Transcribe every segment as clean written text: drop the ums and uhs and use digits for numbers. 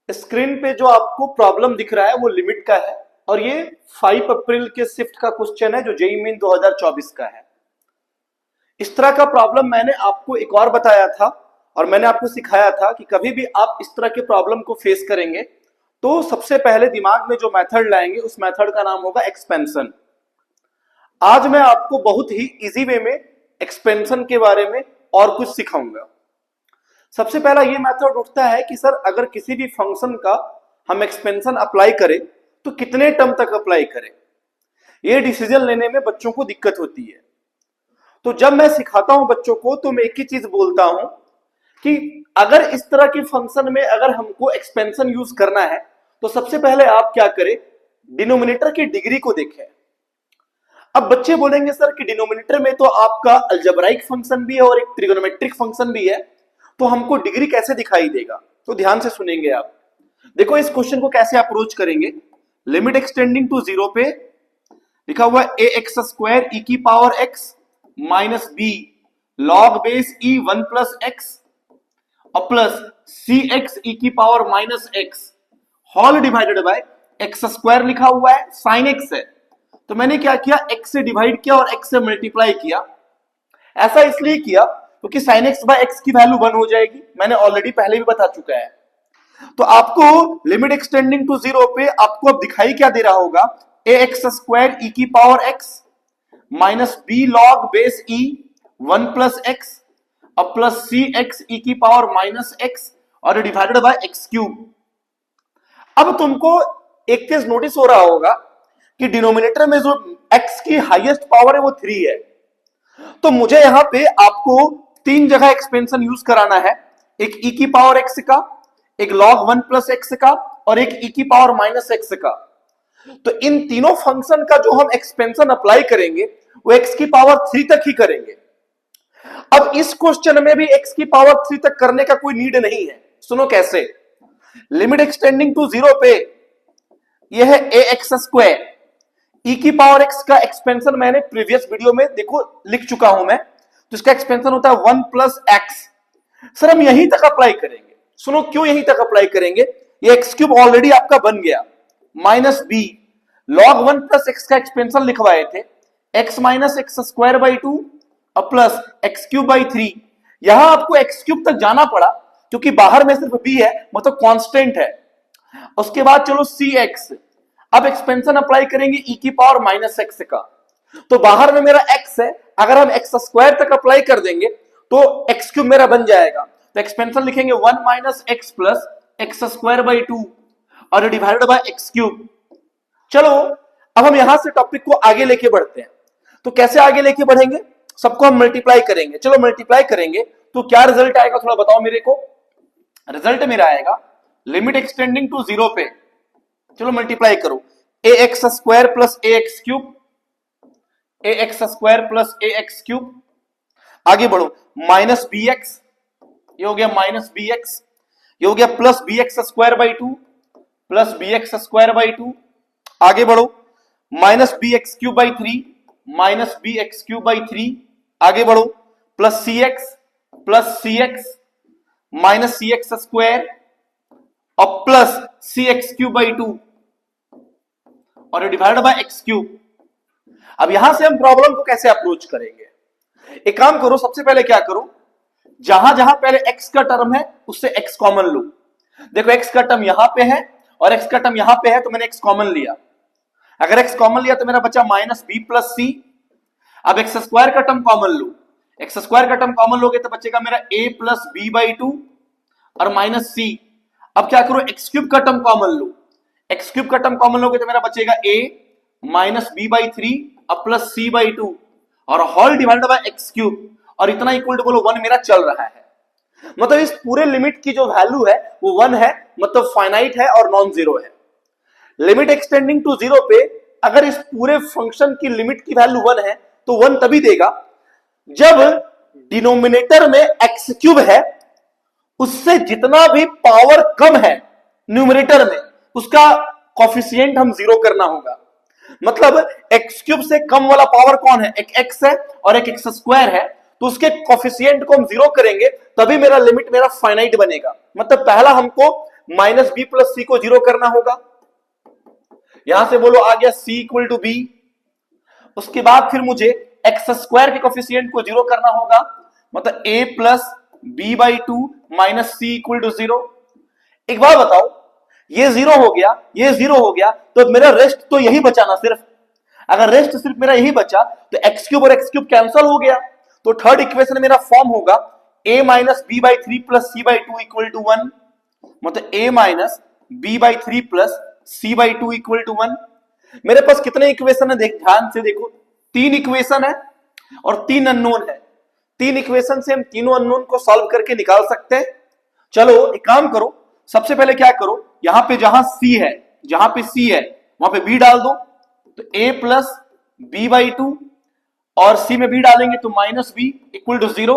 Screen पे जो आपको प्रॉब्लम दिख रहा है वो लिमिट का है और ये 5 अप्रैल के शिफ्ट का क्वेश्चन है जो जेईई मेन 2024 का है। इस तरह का प्रॉब्लम मैंने आपको एक और बताया था और मैंने आपको सिखाया था कि कभी भी आप इस तरह के प्रॉब्लम को फेस करेंगे तो सबसे पहले दिमाग में जो मेथड लाएंगे उस मेथड का नाम होगा एक्सपेंशन। आज मैं आपको बहुत ही इजी वे में एक्सपेंशन के बारे में और कुछ सिखाऊंगा। सबसे पहला ये मेथड उठता है कि सर अगर किसी भी फंक्शन का हम एक्सपेंशन अप्लाई करें तो कितने टर्म तक अप्लाई करें। ये डिसीजन लेने में बच्चों को दिक्कत होती है। तो जब मैं सिखाता हूं बच्चों को तो मैं एक ही चीज बोलता हूं कि अगर इस तरह के फंक्शन में अगर हमको एक्सपेंशन यूज करना है तो सबसे पहले आप क्या करें, डिनोमिनेटर की डिग्री को देखें। अब बच्चे बोलेंगे सर कि डिनोमिनेटर में तो आपका अलजेब्राइक फंक्शन भी है और एक ट्रिगोनोमेट्रिक फंक्शन भी है, तो हमको डिग्री कैसे दिखाई देगा। तो ध्यान से सुनेंगे आप। देखो इस क्वेश्चन को कैसे अप्रोच करेंगे। लिमिट एक्सटेंडिंग टू 0 पे लिखा हुआ ए एक्स स्क्वायर ई की power x minus b log base e 1 plus x और प्लस सी एक्स ई की power minus x whole divided by x square लिखा हुआ है, साइन एक्स है तो मैंने क्या किया, एक्स से डिवाइड किया और एक्स से मल्टीप्लाई किया। ऐसा इसलिए किया क्योंकि साइन एक्स बाय एक्स की वैल्यू 1 हो जाएगी, मैंने ऑलरेडी पहले भी बता चुका है। तो आपको लिमिट एक्सटेंडिंग टू 0 पे आपको अब दिखाई क्या दे रहा होगा, ए एक्स स्क्वायर ई की power x minus b log base e 1 plus x और प्लस सी एक्स ई की पावर माइनस एक्स और डिवाइडेड बाय एक्स क्यूब। अब तुमको एक चीज नोटिस हो रहा होगा कि डिनोमिनेटर में जो x की हाईएस्ट पावर है वो 3 है, तो मुझे यहां पे आपको 3 जगह एक्सपेंशन यूज कराना है, एक e की पावर x का, एक log 1 प्लस x का और एक e की पावर माइनस x का। तो इन तीनों फंक्शन का जो हम एक्सपेंशन अप्लाई करेंगे वो x की पावर 3 तक ही करेंगे। अब इस क्वेश्चन में भी x की पावर 3 तक करने का कोई नीड नहीं है। सुनो कैसे। लिमिट एक्सटेंडिंग टू 0 पे यह है ए एक्स स्क्वायर ई की पावर एक्स का एक्सपेंशन मैंने प्रीवियस वीडियो में देखो लिख चुका हूं मैं, तो इसका एक्सपेंशन होता है 1 प्लस एक्स। सर हम यहीं तक अप्लाई करेंगे। सुनो क्यों यहीं तक अप्लाई करेंगे, ये एक्स क्यूब ऑलरेडी आपका बन गया, minus b log 1 plus x का एक्सपेंशन लिखवाए थे, x minus x square by 2 और प्लस एक्स क्यूब बाई 3। यहां आपको एक्स क्यूब तक जाना पड़ा क्योंकि बाहर में सिर्फ बी है, मतलब कांस्टेंट है। उसके बाद चलो सी एक्स, अब एक्सपेंशन अप्लाई करेंगे ई की पावर माइनस एक्स का, तो बाहर में मेरा एक्स है, अगर हम एक्स स्क्वायर तक अप्लाई कर देंगे तो एक्स क्यूब मेरा बन जाएगा। तो एक्सपेंशन लिखेंगे 1 minus x plus x square by 2 और डिवाइडेड बाय एक्स क्यूब। चलो अब हम यहां से टॉपिक को आगे लेके बढ़ते हैं। तो कैसे आगे लेके बढ़ेंगे, सबको हम मल्टीप्लाई करेंगे। चलो मल्टीप्लाई करेंगे तो क्या रिजल्ट आएगा थोड़ा बताओ मेरे को। रिजल्ट मेरा आएगा लिमिट एक्सटेंडिंग टू 0 पे, चलो मल्टीप्लाई करो, ए एक्स स्क्वायर प्लस ए एक्स क्यूब, ए एक्स स्क्वायर प्लस ए एक्स क्यूब। आगे बढ़ो, माइनस बी एक्स, ये हो गया माइनस बी एक्स, ये हो गया plus b x square by 2 plus b x square by 2। आगे बढ़ो, minus b x cube by 3 minus b x cube by 3। आगे बढ़ो, plus c x minus c x square और plus c x cube by 2 और divided by x cube. अब यहां से हम प्रॉब्लम को कैसे अप्रोच करेंगे, एक काम करो, सबसे पहले क्या करो, जहां जहां पहले x का टर्म है उससे x कॉमन लो। देखो x का टर्म यहां पे है और x का टर्म यहां पे है, तो मैंने x कॉमन लिया। अगर x कॉमन लिया तो मेरा बचा माइनस बी प्लस सी। अब एक्स स्क्वायर का टर्म कॉमन लो, एक्स स्क्वायर का टर्म कॉमन लोगे तो बचेगा मेरा a प्लस बी बाई 2 और माइनस सी। अब क्या करो, एक्स क्यूब का टर्म कॉमन लो, एक्स क्यूब का टर्म कॉमन लोगे तो मेरा बचेगा a माइनस बी बाई 3 और प्लस सी बाई 2 और whole divided by x cube और इतना इक्वल टू बोलो 1 मेरा चल रहा है। मतलब इस पूरे लिमिट की जो वैल्यू है वो 1 है, मतलब फाइनाइट है और नॉन जीरो है। लिमिट एक्सटेंडिंग टू 0 पे अगर इस पूरे फंक्शन की लिमिट की वैल्यू 1 है तो 1 तभी देगा जब डिनोमिनेटर में एक्स क्यूब है उससे जितना भी पावर कम है न्यूमरेटर में उसका कोफिशिएंट हम 0 करना होगा। मतलब एक्स क्यूब से कम वाला पावर कौन है, एक एक्स है और एक एक्स स्क्वायर है, तो उसके कोफिशिएंट को हम 0 करेंगे तभी मेरा लिमिट मेरा फाइनाइट बनेगा। मतलब पहला हमको माइनस बी प्लस सी को जीरो करना होगा। यहां से बोलो आ गया सी इक्वल टू बी। उसके बाद फिर मुझे एक्स स्क्वायर के कोफिशिएंट को जीरो करना होगा, मतलब a plus b by two minus c equal to zero. एक बात बताओ, ये जीरो हो गया, ये जीरो हो गया, तो मेरा रेस्ट तो यही बचा ना सिर्फ। अगर रेस्ट सिर्फ मेरा यही बचा तो एक्स क्यूब और एक्स क्यूब कैंसिल हो गया, तो थर्ड इक्वेशन मेरा फॉर्म होगा a minus b by three plus c by two equal to one, मतलब a minus b by three plus c by two equal to one. मेरे पास कितने इक्वेशन है, देख ध्यान से देखो, तीन इक्वेशन है और तीन अननोन है। तीन इक्वेशन से हम तीनों अननोन को सॉल्व करके निकाल सकते हैं। चलो एक काम करो, सबसे पहले क्या करो, यहां पे जहां c है, जहां पे c है वहां पे b डाल दो, तो a plus b by two और c में b डालेंगे तो minus b equal to zero.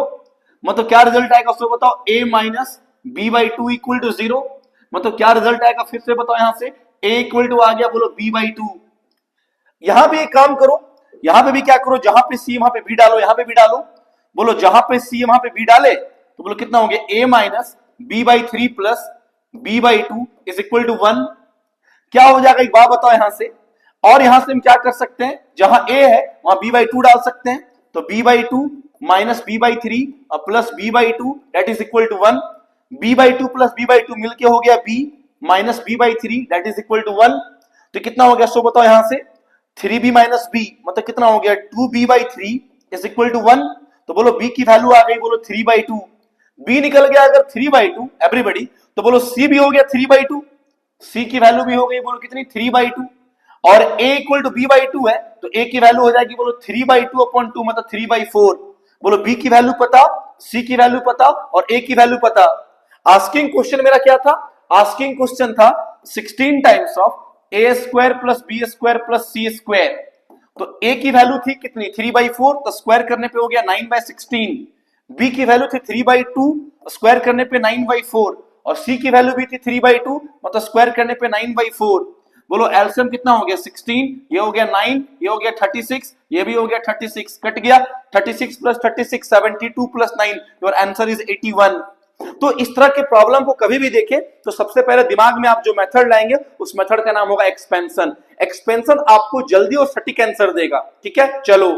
मतलब क्या रिजल्ट आएगा उसको बताओ, a minus b by two equal to zero. मतलब क्या रिजल्ट आएगा फिर से बताओ, यहां से a इक्वल टू आ गया, बोलो b बाई टू। यहां पे एक काम करो, यहां पे भी क्या करो, जहां पे c वहां पे b डालो, यहां पे भी डालो, बोलो जहां पे c वहां पे b डाले तो बोलो कितना हो गया, a minus b by three plus b by two is equal to one. क्या हो जाएगा एक बात बताओ यहां से, और यहां से हम क्या कर सकते हैं, जहां a है वहां b बाई टू डाल सकते हैं, तो b by two minus b by three और plus b by two that is equal to one. B by two plus b by two मिलके हो गया b minus b by three that is equal to one. तो कितना हो गया सो बताओ यहां से, थ्री बी माइनस बी मतलब कितना हो गया, two b by three is equal to one. तो बोलो b की वैल्यू आ गई, बोलो थ्री बाई टू। b निकल गया अगर थ्री बाई टू एवरीबडी, तो बोलो c भी हो गया थ्री बाई टू, c की वैल्यू भी हो गई बोलो कितनी, थ्री बाई टू। और a equal to b by two है तो a की वैल्यू हो जाएगी बोलो three by two upon two मतलब थ्री बाई फोर। बोलो b की वैल्यू पता, c की वैल्यू पता और a की वैल्यू पता। आस्किंग क्वेश्चन मेरा क्या था, आस्किंग क्वेश्चन था 16 times of a square plus b square plus c square. तो a की वैल्यू थी कितनी, थ्री बाई फोर, तो स्क्वायर करने पे हो गया नाइन बाई सिक्सटीन। b की वैल्यू थी थ्री बाई टू, स्क्वायर करने पे नाइन बाई फोर, और c की वैल्यू भी थी थ्री बाई टू मतलब स्क्वायर करने पे नाइन बाई फोर। बोलो एलसीएम कितना हो गया 16, ये हो गया 9, ये हो गया 36, ये भी हो गया 36, कट गया 36 plus 36 72 plus 9, your answer is 81। तो इस तरह के प्रॉब्लम को कभी भी देखें तो सबसे पहले दिमाग में आप जो मेथड लाएंगे उस मेथड का नाम होगा एक्सपेंशन। एक्सपेंशन आपको जल्दी और सटीक आंसर देगा, ठीक है। चलो